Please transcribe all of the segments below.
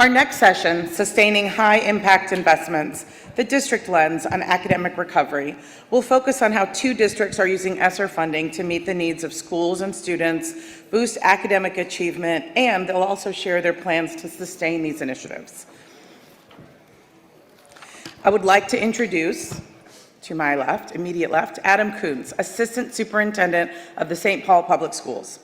Our next session, Sustaining High-Impact Investments, the District Lens on Academic Recovery, will focus on how 2 districts are using ESSER funding to meet the needs of schools and students, boost academic achievement, and they'll also share their plans to sustain these initiatives. I would like to introduce, to my left, immediate left, Adam Kunz, Assistant Superintendent of the St. Paul Public Schools.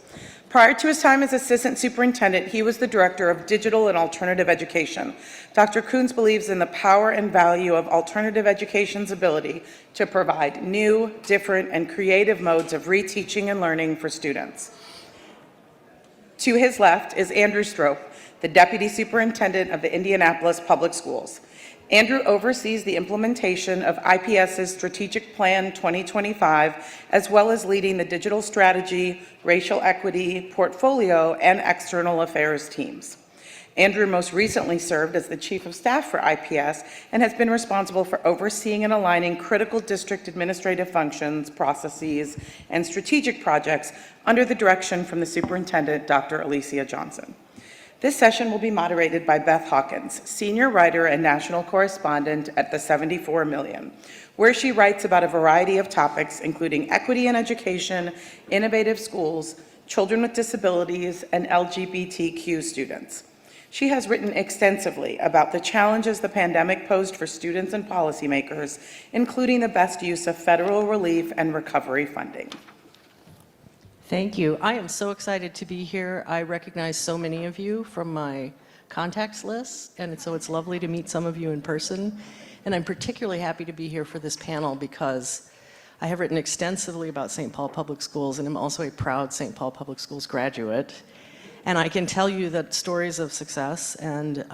Prior to his time as Assistant Superintendent, he was the Director of Digital and Alternative Education. Dr. Kunz believes in the power and value of alternative education's ability to provide new, different, and creative modes of reteaching and learning for students. To his left is Andrew Strope, the Deputy Superintendent of the Indianapolis Public Schools. Andrew oversees the implementation of IPS's Strategic Plan 2025, as well as leading the digital strategy, racial equity, portfolio, and external affairs teams. Andrew most recently served as the Chief of Staff for IPS and has been responsible for overseeing and aligning critical district administrative functions, processes, and strategic projects under the direction from the Superintendent, Dr. Alicia Johnson. This session will be moderated by Beth Hawkins, Senior Writer and National Correspondent at the 74 Million, where she writes about a variety of topics, including equity in education, innovative schools, children with disabilities, and LGBTQ students. She has written extensively about the challenges the pandemic posed for students and policymakers, including the best use of federal relief and recovery funding. Thank you. I am so excited to be here. I recognize so many of you from my contacts list, and so it's lovely to meet some of you in person. And I'm particularly happy to be here for this panel because I have written extensively about St. Paul Public Schools, and I'm also a proud St. Paul Public Schools graduate. And I can tell you that stories of success and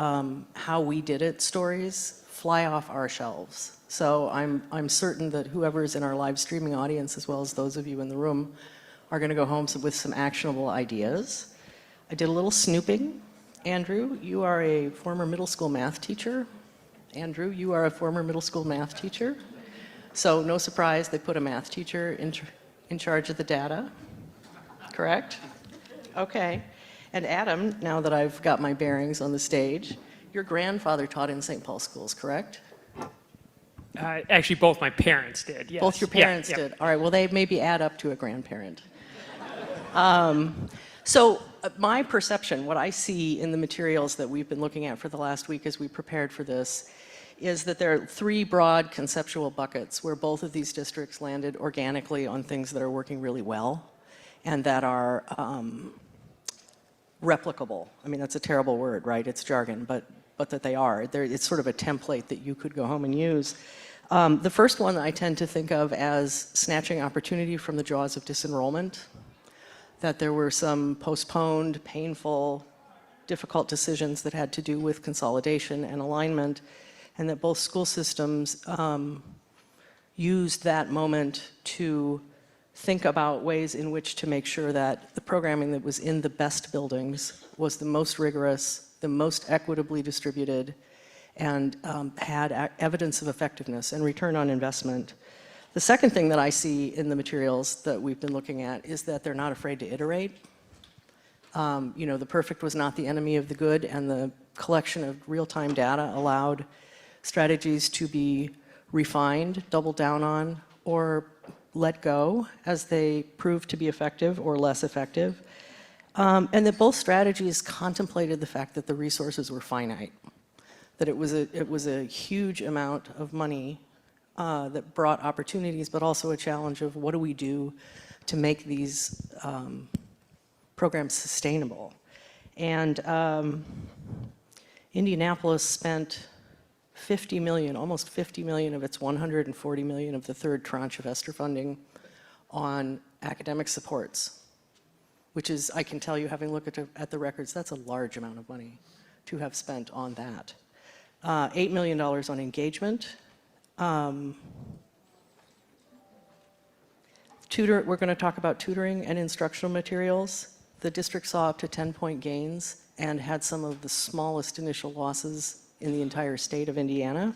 how we did it stories fly off our shelves. So I'm certain that whoever's in our live streaming audience, as well as those of you in the room, are going to go home with some actionable ideas. I did a little snooping. Andrew, you are a former middle school math teacher. Andrew, you are a former middle school math teacher. So no surprise, they put a math teacher in charge of the data, correct? Okay. And Adam, now that I've got my bearings on the stage, your grandfather taught in St. Paul schools, correct? Actually, both my parents did, yes. Both your parents did. All right, well, they maybe add up to a grandparent. My perception, what I see in the materials that we've been looking at for the last week as we prepared for this, is that there are 3 broad conceptual buckets where both of these districts landed organically on things that are working really well and that are replicable. I mean, that's a terrible word, right? It's jargon, but that they are. It's sort of a template that you could go home and use. The first one I tend to think of as snatching opportunity from the jaws of disenrollment, that there were some postponed, painful, difficult decisions that had to do with consolidation and alignment, and that both school systems used that moment to think about ways in which to make sure that the programming that was in the best buildings was the most rigorous, the most equitably distributed, and had evidence of effectiveness and return on investment. The second thing that I see in the materials that we've been looking at is that they're not afraid to iterate. The perfect was not the enemy of the good, and the collection of real-time data allowed strategies to be refined, doubled down on, or let go as they proved to be effective or less effective. And that both strategies contemplated the fact that the resources were finite, that it was a huge amount of money that brought opportunities, but also a challenge of what do we do to make these programs sustainable. And Indianapolis spent $50 million, almost $50 million of its $140 million of the third tranche of ESSER funding on academic supports, which is, I can tell you, having looked at the records, that's a large amount of money to have spent on that. $8 million on engagement. We're going to talk about tutoring and instructional materials. The district saw up to 10-point gains and had some of the smallest initial losses in the entire state of Indiana.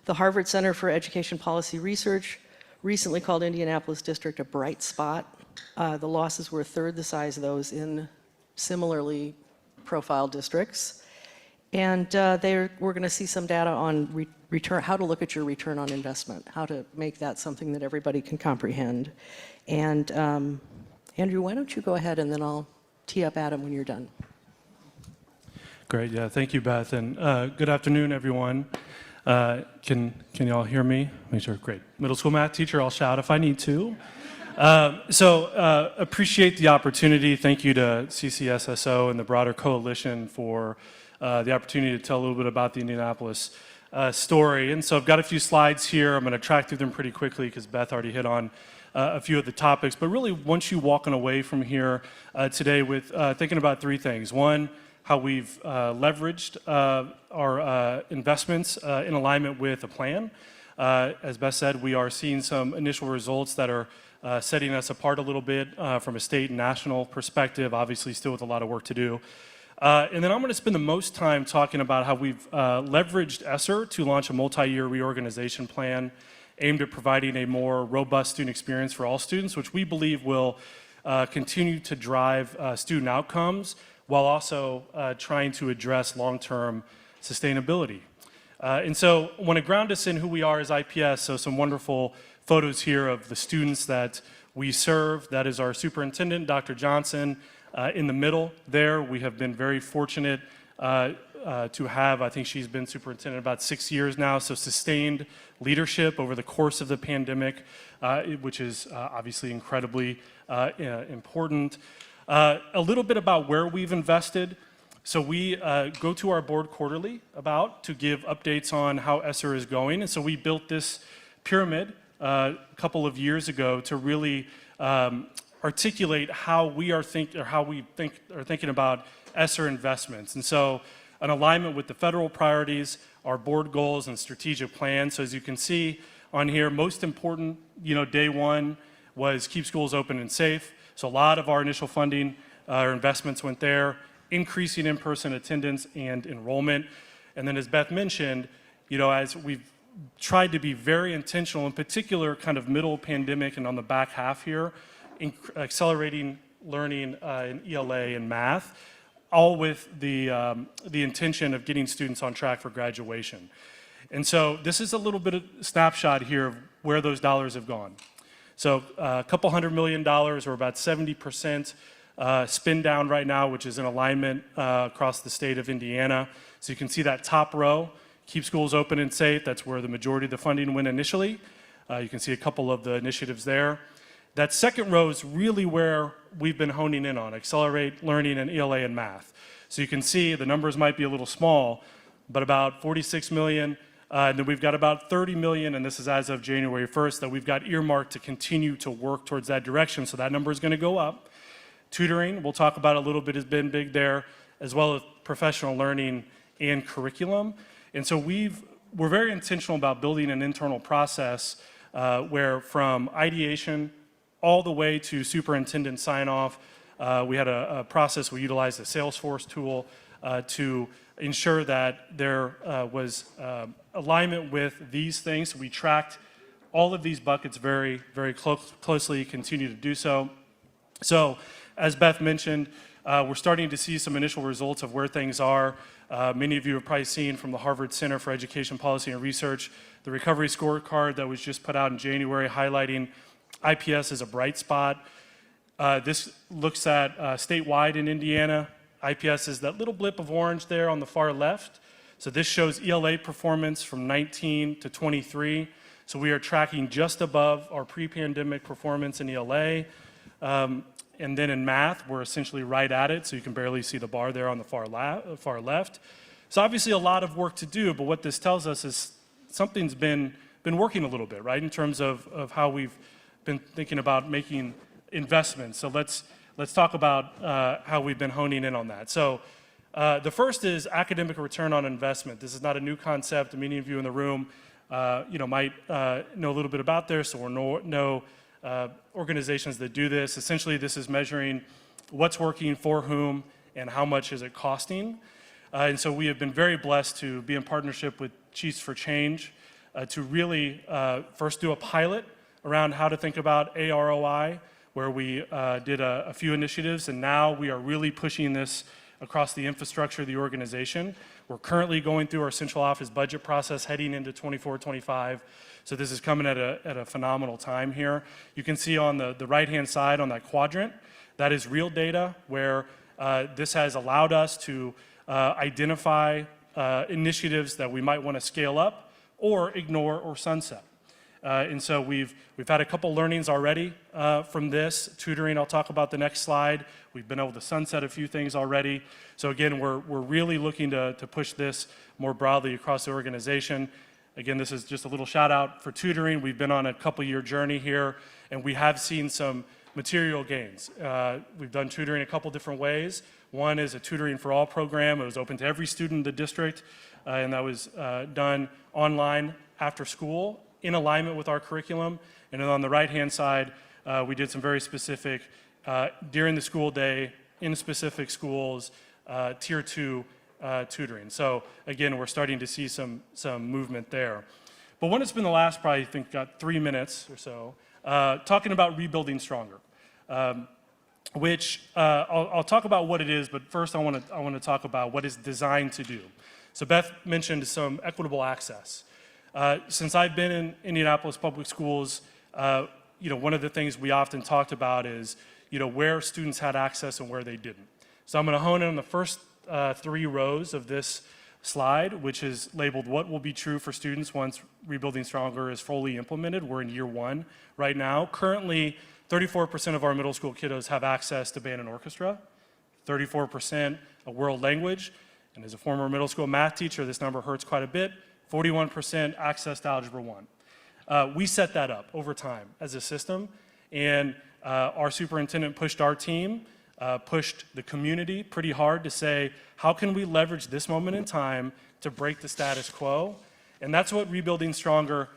The Harvard Center for Education Policy Research recently called Indianapolis District a bright spot. The losses were a third the size of those in similarly profiled districts. And we're going to see some data on return, how to look at your return on investment, how to make that something that everybody can comprehend. And Andrew, why don't you go ahead and then I'll tee up Adam when you're done. Great, yeah, thank you, Beth, and good afternoon, everyone. Can you all hear me? Make sure, great. Middle school math teacher, I'll shout if I need to. Appreciate the opportunity. Thank you to CCSSO and the broader coalition for the opportunity to tell a little bit about the Indianapolis story. And so I've got a few slides here. I'm going to track through them pretty quickly because Beth already hit on a few of the topics. But really, once you walking away from here today with thinking about three things. One, how we've leveraged our investments in alignment with a plan. As Beth said, we are seeing some initial results that are setting us apart a little bit from a state and national perspective, obviously still with a lot of work to do. And then I'm going to spend the most time talking about how we've leveraged ESSER to launch a multi-year reorganization plan aimed at providing a more robust student experience for all students, which we believe will continue to drive student outcomes while also trying to address long-term sustainability. And so I want to ground us in who we are as IPS, so some wonderful photos here of the students that we serve. That is our superintendent, Dr. Johnson. In the middle there, we have been very fortunate to have, I think she's been superintendent about 6 years now, so sustained leadership over the course of the pandemic, which is obviously incredibly important. A little bit about where we've invested. So we go to our board quarterly to give updates on how ESSER is going. And so we built this pyramid a couple of years ago to really articulate how we are thinking about ESSER investments. And so an alignment with the federal priorities, our board goals and strategic plans. So as you can see on here, most important, day one was keep schools open and safe. So a lot of our initial funding or investments went there, increasing in-person attendance and enrollment. And then as Beth mentioned, as we've tried to be very intentional, in particular kind of middle pandemic and on the back half here, accelerating learning in ELA and math, all with the intention of getting students on track for graduation. And so this is a little bit of snapshot here of where those dollars have gone. So a couple $100 million, or about 70% spin down right now, which is in alignment across the state of Indiana. So you can see that top row, keep schools open and safe. That's where the majority of the funding went initially. You can see a couple of the initiatives there. That second row is really where we've been honing in on, accelerate learning in ELA and math. So you can see the numbers might be a little small, but about 46 million, and then we've got about 30 million, and this is as of January 1st, that we've got earmarked to continue to work towards that direction. So that number is going to go up. Tutoring, we'll talk about a little bit, has been big there, as well as professional learning and curriculum. And so we're very intentional about building an internal process where from ideation all the way to superintendent sign-off, we had a process. We utilized a Salesforce tool to ensure that there was alignment with these things. We tracked all of these buckets very, very closely, continue to do so. So, as Beth mentioned, we're starting to see some initial results of where things are. Many of you have probably seen from the Harvard Center for Education Policy and Research, the recovery scorecard that was just put out in January highlighting IPS as a bright spot. This looks at statewide in Indiana. IPS is that little blip of orange there on the far left. So this shows ELA performance from 19 to 23. So we are tracking just above our pre-pandemic performance in ELA. And then in math, we're essentially right at it. So you can barely see the bar there on the far left. So obviously a lot of work to do, but what this tells us is something's been working a little bit, right? In terms of how we've been thinking about making investments. So let's talk about how we've been honing in on that. So the first is academic return on investment. This is not a new concept. Many of you in the room might know a little bit about this or know organizations that do this. Essentially, this is measuring what's working for whom and how much is it costing. And so we have been very blessed to be in partnership with Chiefs for Change to really first do a pilot around how to think about AROI, where we did a few initiatives, and now we are really pushing this across the infrastructure of the organization. We're currently going through our central office budget process heading into 24-25. So this is coming at a phenomenal time here. You can see on the right-hand side on that quadrant, that is real data where this has allowed us to identify initiatives that we might want to scale up or ignore or sunset. And so we've had a couple learnings already from this. Tutoring, I'll talk about the next slide. We've been able to sunset a few things already. So again, we're really looking to push this more broadly across the organization. Again, this is just a little shout out for tutoring. We've been on a couple-year journey here, and we have seen some material gains. We've done tutoring a couple different ways. One is a Tutoring for All program. It was open to every student in the district, and that was done online after school in alignment with our curriculum. And then on the right-hand side, we did some very specific, during the school day, in specific schools, Tier 2 tutoring. So again, we're starting to see some movement there. But when it's been the last, probably I think got 3 minutes or so, talking about rebuilding stronger, which I'll talk about what it is, but first I want to talk about what it's designed to do. So Beth mentioned some equitable access. Since I've been in Indianapolis Public Schools, one of the things we often talked about is, where students had access and where they didn't. So I'm going to hone in on the first 3 rows of this slide, which is labeled what will be true for students once Rebuilding Stronger is fully implemented. We're in year 1 right now. Currently, 34% of our middle school kiddos have access to band and orchestra, 34% a world language, and as a former middle school math teacher, this number hurts quite a bit, 41% access to Algebra 1. We set that up over time as a system, and our superintendent pushed our team, pushed the community pretty hard to say, how can we leverage this moment in time to break the status quo? And that's what Rebuilding Stronger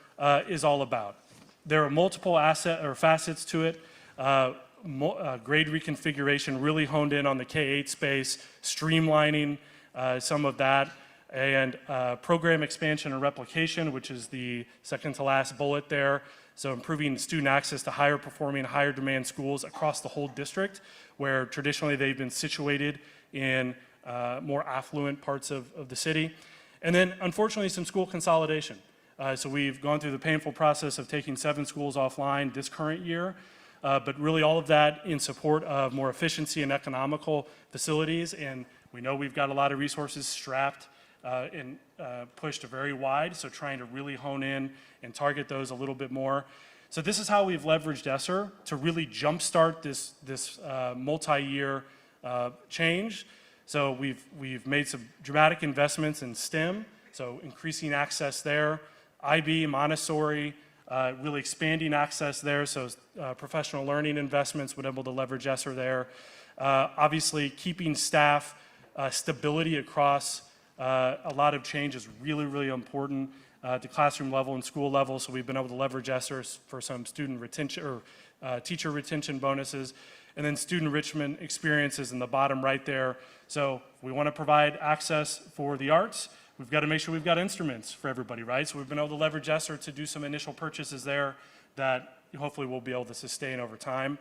is all about. There are multiple facets to it. Grade reconfiguration, really honed in on the K-8 space, streamlining some of that, and program expansion and replication, which is the second to last bullet there. So improving student access to higher performing, higher demand schools across the whole district, where traditionally they've been situated in more affluent parts of the city. And then, unfortunately, some school consolidation. So we've gone through the painful process of taking 7 schools offline this current year, but really all of that in support of more efficiency and economical facilities. And we know we've got a lot of resources strapped and pushed very wide, so trying to really hone in and target those a little bit more. So this is how we've leveraged ESSER to really jumpstart this multi-year change. So we've made some dramatic investments in STEM, so increasing access there. IB, Montessori, really expanding access there, so professional learning investments would be able to leverage ESSER there. Obviously, keeping staff stability across a lot of change is really, really important at the classroom level and school level, so we've been able to leverage ESSER for some student retention or teacher retention bonuses, and then student enrichment experiences in the bottom right there. So we want to provide access for the arts. We've got to make sure we've got instruments for everybody, right? So we've been able to leverage ESSER to do some initial purchases there that hopefully we'll be able to sustain over time.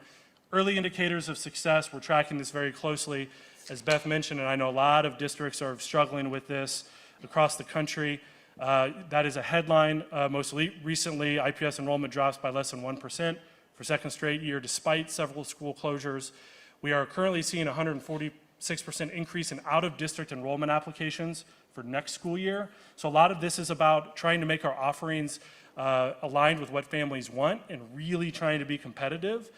Early indicators of success, we're tracking this very closely. As Beth mentioned, and I know a lot of districts are struggling with this across the country. That is a headline. Most recently, IPS enrollment drops by less than 1% for second straight year, despite several school closures. We are currently seeing a 146% increase in out-of-district enrollment applications for next school year. So a lot of this is about trying to make our offerings aligned with what families want and really trying to be competitive.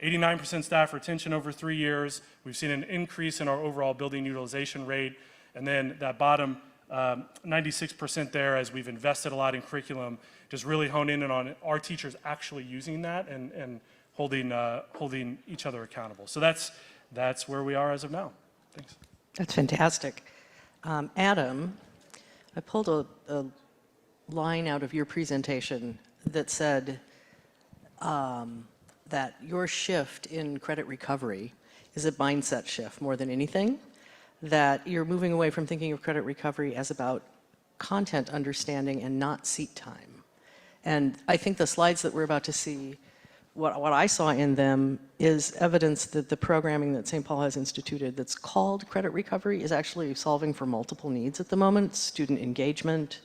89% staff retention over 3 years. We've seen an increase in our overall building utilization rate. And then that bottom 96% there, as we've invested a lot in curriculum, just really hone in on our teachers actually using that and holding each other accountable. So that's where we are as of now. Thanks. That's fantastic. Adam, I pulled a line out of your presentation that said that your shift in credit recovery is a mindset shift more than anything, that you're moving away from thinking of credit recovery as about content understanding and not seat time. And I think the slides that we're about to see what I saw in them is evidence that the programming that St. Paul has instituted that's called credit recovery is actually solving for multiple needs at the moment: student engagement,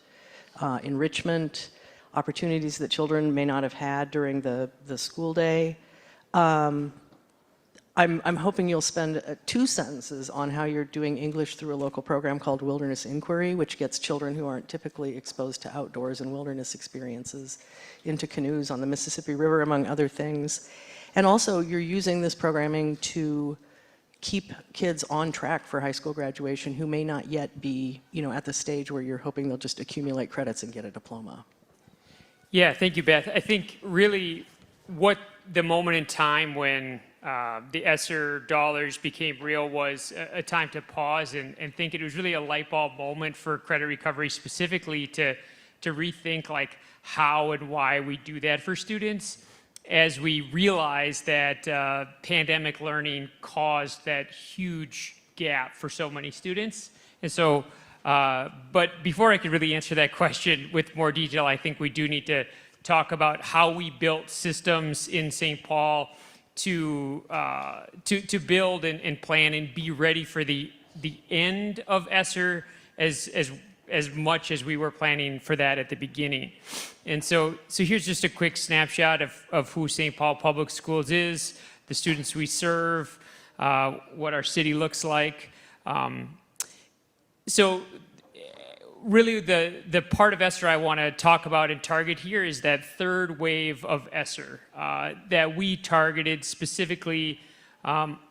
enrichment, opportunities that children may not have had during the school day. I'm hoping you'll spend 2 sentences on how you're doing English through a local program called Wilderness Inquiry, which gets children who aren't typically exposed to outdoors and wilderness experiences into canoes on the Mississippi River, among other things. And also, you're using this programming to keep kids on track for high school graduation who may not yet be, at the stage where you're hoping they'll just accumulate credits and get a diploma. Yeah, thank you, Beth. I think really what the moment in time when the ESSER dollars became real was a time to pause and think. It was really a light bulb moment for credit recovery, specifically to rethink like how and why we do that for students, as we realized that pandemic learning caused that huge gap for so many students. And so, but before I could really answer that question with more detail, I think we do need to talk about how we built systems in St. Paul to build and plan and be ready for the end of ESSER as much as we were planning for that at the beginning. And so here's just a quick snapshot of who St. Paul Public Schools is, the students we serve, what our city looks like. So really the part of ESSER I want to talk about and target here is that third wave of ESSER that we targeted specifically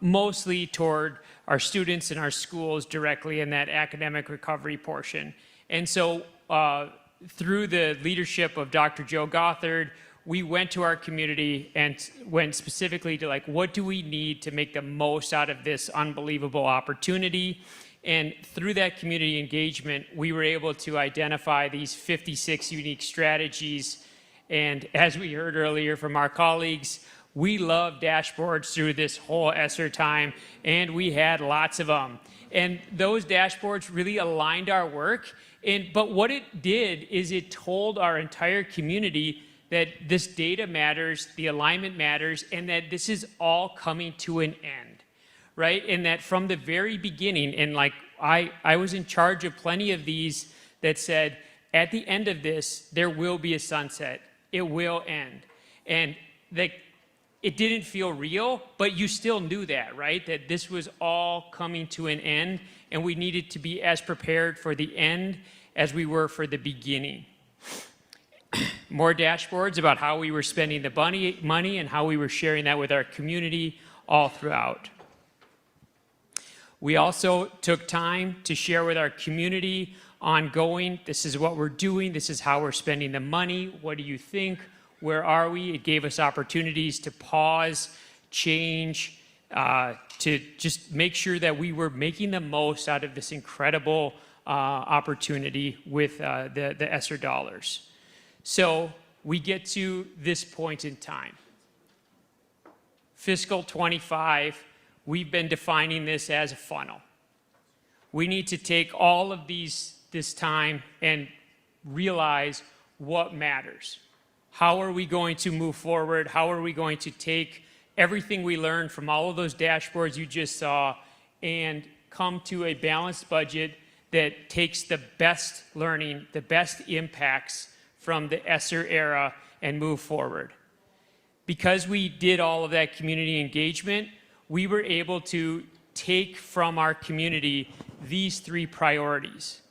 mostly toward our students and our schools directly in that academic recovery portion. And so through the leadership of Dr. Joe Gothard, we went to our community and went specifically to like, what do we need to make the most out of this unbelievable opportunity? And through that community engagement, we were able to identify these 56 unique strategies. And as we heard earlier from our colleagues, we love dashboards through this whole ESSER time, and we had lots of them. And those dashboards really aligned our work. But what it did is it told our entire community that this data matters, the alignment matters, and that this is all coming to an end. Right? And that from the very beginning, and like I was in charge of plenty of these that said, at the end of this, there will be a sunset. It will end. And it didn't feel real, but you still knew that, right? That this was all coming to an end, and we needed to be as prepared for the end as we were for the beginning. More dashboards about how we were spending the money and how we were sharing that with our community all throughout. We also took time to share with our community ongoing, this is what we're doing, this is how we're spending the money, what do you think, where are we? It gave us opportunities to pause, change, to just make sure that we were making the most out of this incredible opportunity with the ESSER dollars. So we get to this point in time. Fiscal 25, we've been defining this as a funnel. We need to take all of this time and realize what matters. How are we going to move forward? How are we going to take everything we learned from all of those dashboards you just saw and come to a balanced budget that takes the best learning, the best impacts from the ESSER era and move forward? Because we did all of that community engagement, we were able to take from our community these 3 priorities: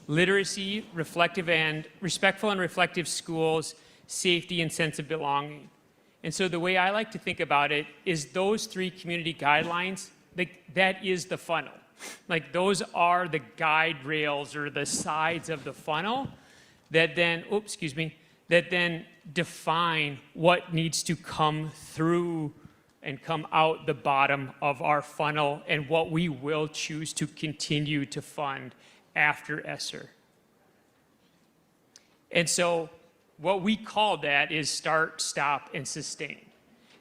literacy, respectful and reflective schools, safety, and sense of belonging. And so the way I like to think about it is those 3 community guidelines, that is the funnel. Like those are the guide rails or the sides of the funnel that then, that then define what needs to come through and come out the bottom of our funnel and what we will choose to continue to fund after ESSER. And so what we call that is start, stop, and sustain.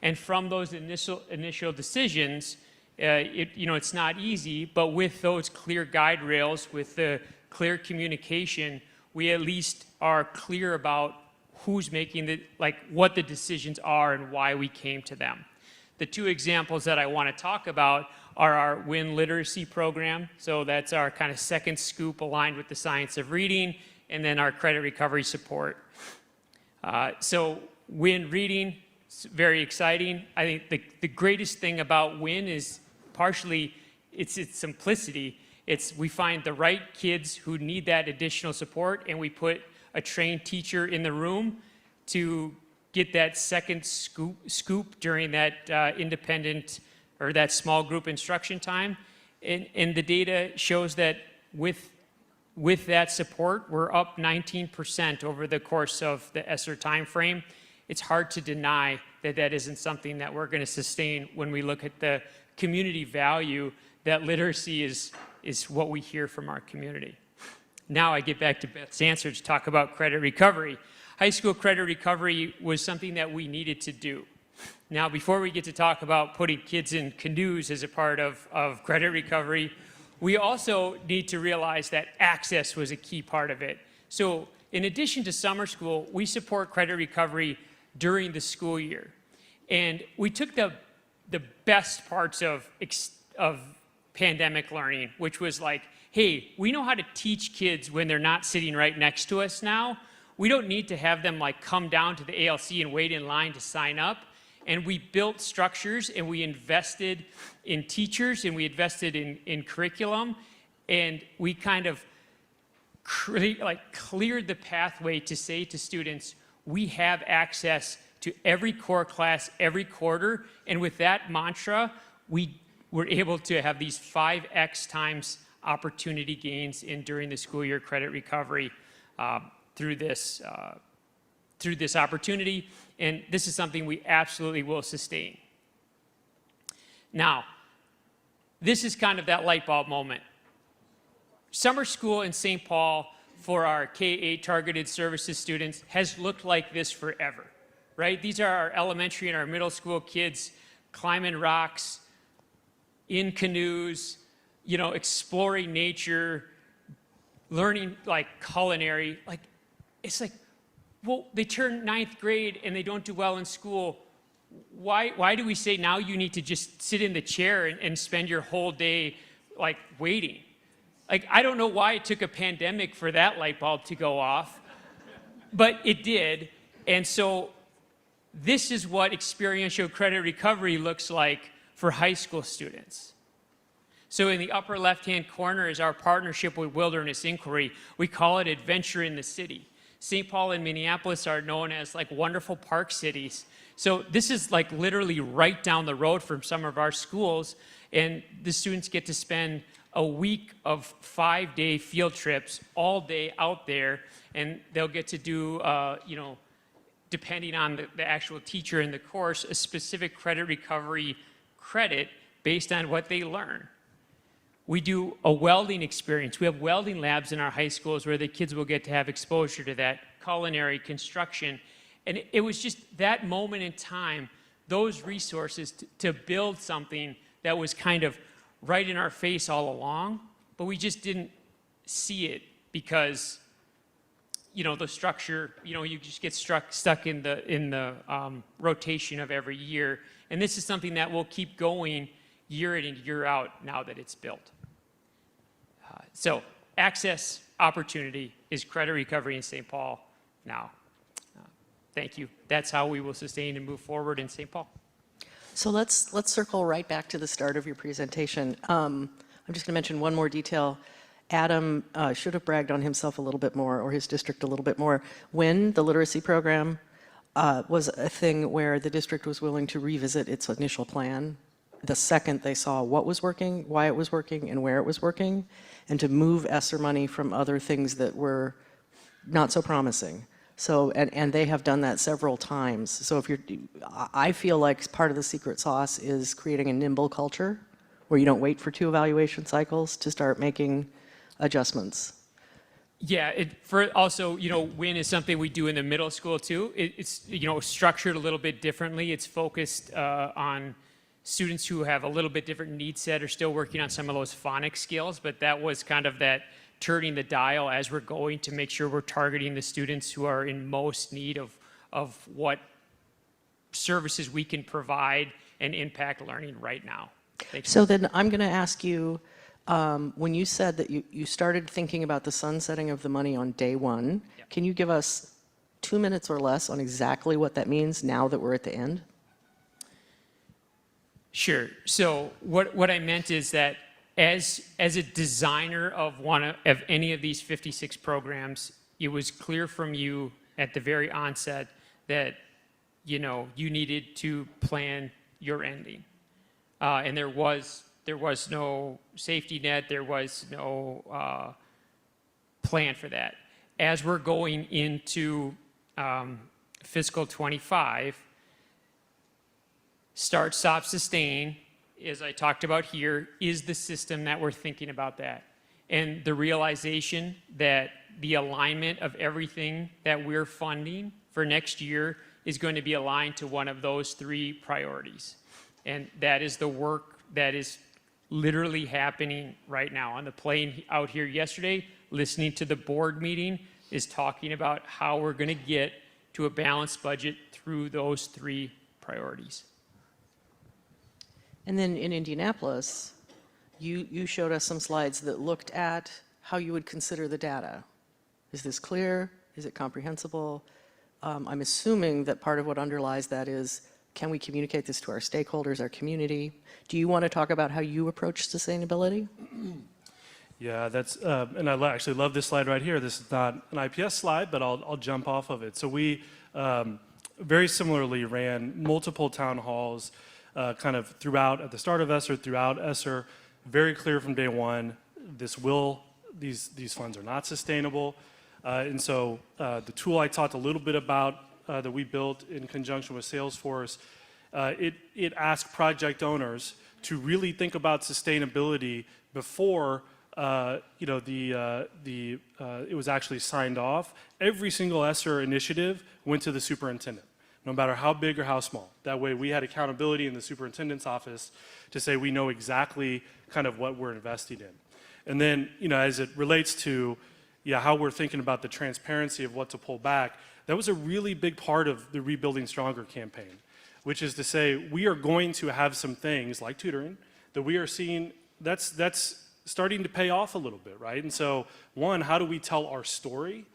And from those initial decisions, it's not easy, but with those clear guide rails, with the clear communication, we at least are clear about who's making the, like what the decisions are and why we came to them. The two examples that I want to talk about are our WIN literacy program. So that's our kind of second scoop aligned with the science of reading, and then our credit recovery support. So WIN reading, it's very exciting. I think the greatest thing about WIN is partially its simplicity. We find the right kids who need that additional support, and we put a trained teacher in the room to get that second scoop during that independent or that small group instruction time. And the data shows that with that support, we're up 19% over the course of the ESSER timeframe. It's hard to deny that that isn't something that we're going to sustain when we look at the community value that literacy is what we hear from our community. Now I get back to Beth's answer to talk about credit recovery. High school credit recovery was something that we needed to do. Now, before we get to talk about putting kids in canoes as a part of credit recovery, we also need to realize that access was a key part of it. So in addition to summer school, we support credit recovery during the school year. And we took the best parts of pandemic learning, which was like, hey, we know how to teach kids when they're not sitting right next to us now. We don't need to have them like come down to the ALC and wait in line to sign up. And we built structures, and we invested in teachers, and we invested in curriculum, and we kind of cleared the pathway to say to students, we have access to every core class every quarter. And with that mantra, we were able to have these 5x times opportunity gains during the school year credit recovery through this opportunity. And this is something we absolutely will sustain. Now, this is kind of that light bulb moment. Summer school in St. Paul for our K-8 targeted services students has looked like this forever, right? These are our elementary and our middle school kids climbing rocks, in canoes, exploring nature, learning like culinary. Like, it's like, well, they turn 9th grade and they don't do well in school. Why do we say now you need to just sit in the chair and spend your whole day like waiting? Like, I don't know why it took a pandemic for that light bulb to go off, but it did. And so this is what experiential credit recovery looks like for high school students. So in the upper left-hand corner is our partnership with Wilderness Inquiry. We call it Adventure in the City. St. Paul and Minneapolis are known as like wonderful park cities. So this is like literally right down the road from some of our schools, and the students get to spend a week of 5-day field trips all day out there, and they'll get to do, depending on the actual teacher in the course, a specific credit recovery credit based on what they learn. We do a welding experience. We have welding labs in our high schools where the kids will get to have exposure to that, culinary, construction. And it was just that moment in time, those resources to build something that was kind of right in our face all along, but we just didn't see it because, the structure, you just get stuck in the rotation of every year. And this is something that will keep going year in and year out now that it's built. So access opportunity is credit recovery in St. Paul now. Thank you. That's how we will sustain and move forward in St. Paul. So let's circle right back to the start of your presentation. I'm just going to mention one more detail. Adam should have bragged on himself a little bit more, or his district a little bit more, when the literacy program was a thing where the district was willing to revisit its initial plan the second they saw what was working, why it was working, and where it was working, and to move ESSER money from other things that were not so promising. So, and they have done that several times. So I feel like part of the secret sauce is creating a nimble culture where you don't wait for 2 evaluation cycles to start making adjustments. Yeah, WIN is something we do in the middle school too. It's structured a little bit differently. It's focused on students who have a little bit different need set, are still working on some of those phonics skills, but that was kind of that turning the dial as we're going to make sure we're targeting the students who are in most need of what services we can provide and impact learning right now. Thanks. So then I'm going to ask you, when you said that you started thinking about the sunsetting of the money on day one, Yep. can you give us 2 minutes or less on exactly what that means now that we're at the end? Sure. So what I meant is that as a designer of any of these 56 programs, it was clear from you at the very onset that you needed to plan your ending, and there was no safety net, there was no plan for that. As we're going into fiscal 25, start, stop, sustain, as I talked about here, is the system that we're thinking about that. And the realization that the alignment of everything that we're funding for next year is going to be aligned to one of those 3 priorities. And that is the work that is literally happening right now. On the plane out here yesterday, listening to the board meeting, is talking about how we're going to get to a balanced budget through those 3 priorities. And then in Indianapolis, you showed us some slides that looked at how you would consider the data. Is this clear? Is it comprehensible? I'm assuming that part of what underlies that is, can we communicate this to our stakeholders, our community? Do you want to talk about how you approach sustainability? Yeah, that's, and I actually love this slide right here. This is not an IPS slide, but I'll jump off of it. So we very similarly ran multiple town halls kind of throughout, at the start of ESSER, throughout ESSER, very clear from day one, these funds are not sustainable. And so the tool I talked a little bit about that we built in conjunction with Salesforce, it asked project owners to really think about sustainability before it was actually signed off. Every single ESSER initiative went to the superintendent, no matter how big or how small. That way we had accountability in the superintendent's office to say we know exactly kind of what we're investing in. And then, as it relates to how we're thinking about the transparency of what to pull back, that was a really big part of the Rebuilding Stronger campaign, which is to say we are going to have some things like tutoring that we are seeing that's starting to pay off a little bit, right? And so, one, how do we tell our story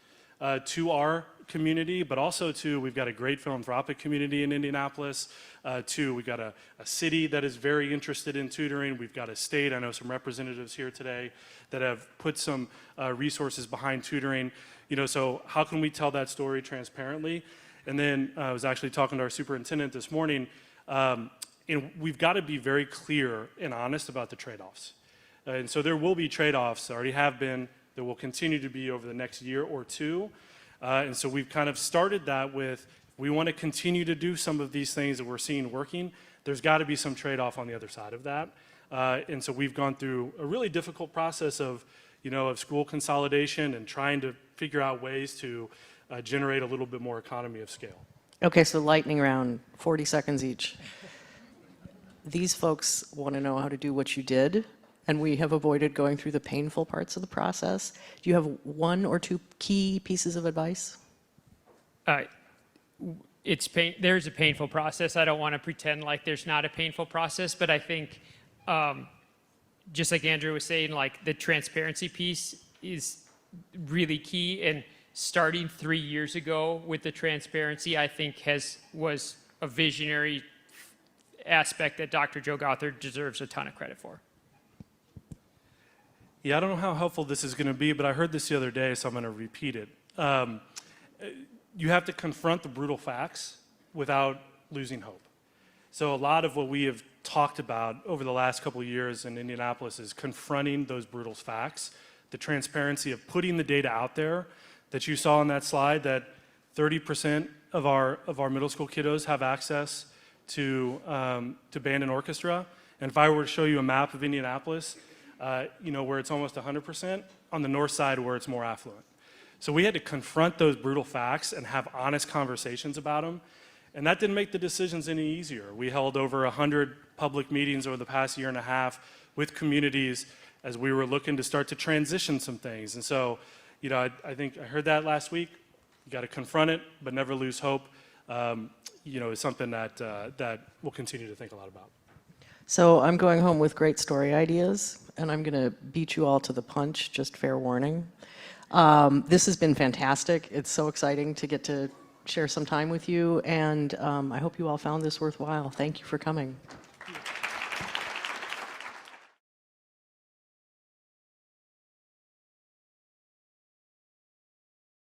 to our community, but also we've got a great philanthropic community in Indianapolis. We've got a city that is very interested in tutoring. We've got a state, I know some representatives here today that have put some resources behind tutoring. So how can we tell that story transparently? And then I was actually talking to our superintendent this morning, and we've got to be very clear and honest about the trade-offs. And so there will be trade-offs, already have been, there will continue to be over the next year or two. And so we've kind of started that with, we want to continue to do some of these things that we're seeing working. There's got to be some trade-off on the other side of that. And so we've gone through a really difficult process of school consolidation and trying to figure out ways to generate a little bit more economy of scale. Okay, so lightning round, 40 seconds each. These folks want to know how to do what you did, and we have avoided going through the painful parts of the process. Do you have 1 or 2 key pieces of advice? There's a painful process. I don't want to pretend like there's not a painful process, but I think, just like Andrew was saying, like the transparency piece is really key. And starting 3 years ago with the transparency, I think was a visionary aspect that Dr. Joe Gothard deserves a ton of credit for. Yeah, I don't know how helpful this is going to be, but I heard this the other day, so I'm going to repeat it. You have to confront the brutal facts without losing hope. So a lot of what we have talked about over the last couple of years in Indianapolis is confronting those brutal facts, the transparency of putting the data out there that you saw on that slide, that 30% of our middle school kiddos have access to band and orchestra. And if I were to show you a map of Indianapolis, where it's almost 100%, on the north side where it's more affluent. So we had to confront those brutal facts and have honest conversations about them. And that didn't make the decisions any easier. We held over 100 public meetings over the past year and a half with communities as we were looking to start to transition some things. And so, you know, I think I heard that last week. You got to confront it, but never lose hope. You know, is something that that we'll continue to think a lot about. So I'm going home with great story ideas, and I'm going to beat you all to the punch, just fair warning. This has been fantastic. It's so exciting to get to share some time with you, and I hope you all found this worthwhile. Thank you for coming.